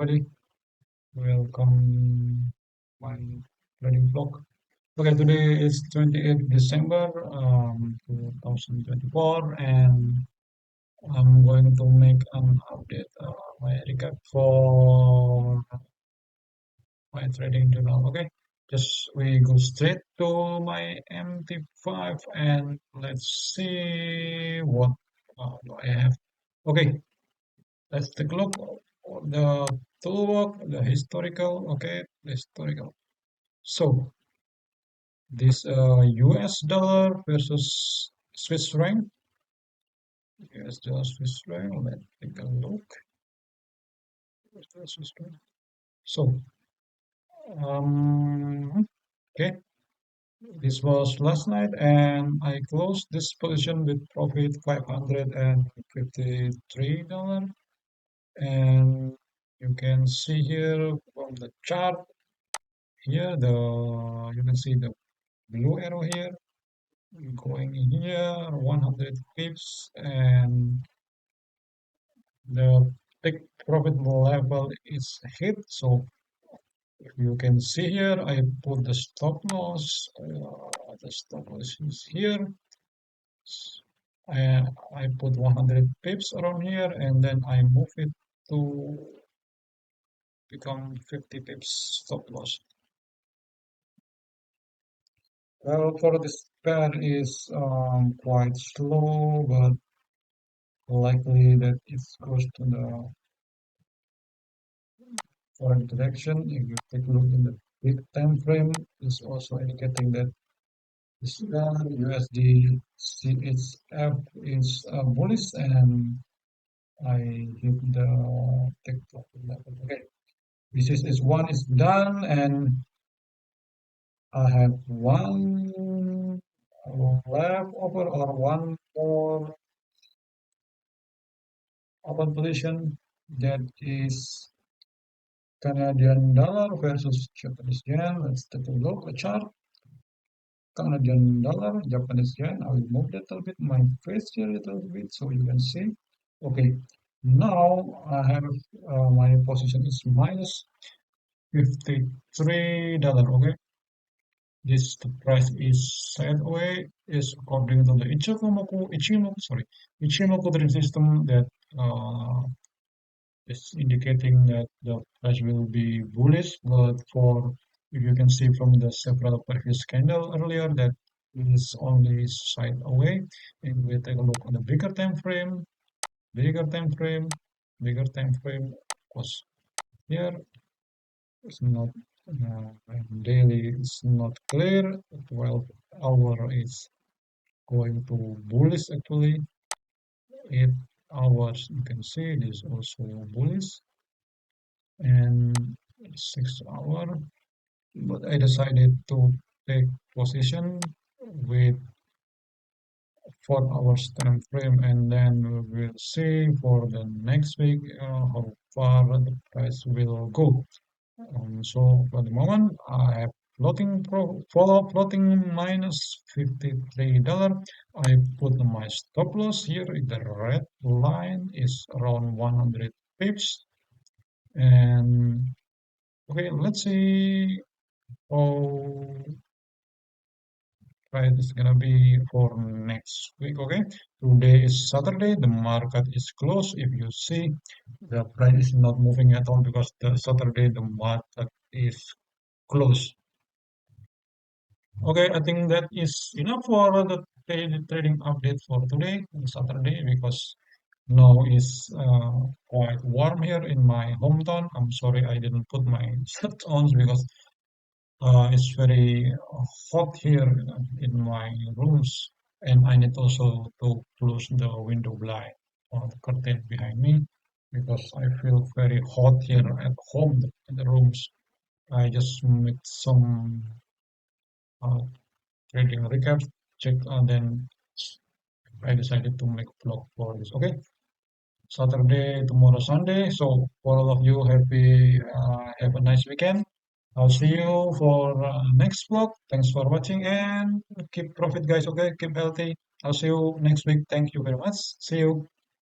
Everybody, welcome my trading vlog. Okay, today is 28th December 2024, and I'm going to make an update, my recap for my trading journal. Okay, just we go straight to my MT5 and let's see what do I have. Okay, let's take a look at the toolbox, the historical. Okay, the historical. So this US dollar versus Swiss franc, US dollar Swiss franc. Let's take a look. US dollar Swiss franc. So okay, this was last night, and I closed this position with profit $553, and you can see here from the chart here the you can see the blue arrow here going here 100 pips, and the big profit level is hit. So if you can see here, I put the stop loss. The stop loss is here. I put 100 pips around here, and then I move it to become 50 pips stop loss. Well, for this pair is quite slow, but likely that it goes to the foreign direction. If you take a look in the big time frame, it's also indicating that this USD CHF is bullish, and I hit the take profit level. Okay, this is one is done, and I have one left over or one more open position, that is Canadian dollar versus Japanese yen. Let's take a look at the chart. Canadian dollar, Japanese yen. I will move that a little bit, my face here a little bit so you can see. Okay, now I have my position is minus $53. Okay, this the price is sideways is according to the Ichimoku trading system that is indicating that the price will be bullish, but for if you can see from the several previous candle earlier that is only side away. And we take a look on the bigger time frame, bigger time frame, because here it's not daily is not clear. 12 hour is going to bullish actually. 8 hours you can see it is also bullish, and 6 hour, but I decided to take position with 4 hours time frame, and then we will see for the next week how far the price will go. So for the moment, I have follow floating minus $53. I put my stop loss here. The red line is around 100 pips, and okay, let's see how price is gonna be for next week. Okay, today is Saturday. The market is closed. If you see, the price is not moving at all because the Saturday the market is closed. Okay, I think that is enough for the trading update for today, Saturday, because now is quite warm here in my hometown. I'm sorry I didn't put my shirt on because it's very hot here in my rooms, and I need also to close the window blind or the curtain behind me because I feel very hot here at home in the rooms. I just make some uh, trading recaps, check, and then I decided to make vlog for this. Okay, Saturday, tomorrow, Sunday. So for all of you, have a nice weekend. I'll see you for next vlog. Thanks for watching and keep profit, guys. Okay, keep healthy. I'll see you next week. Thank you very much. See you.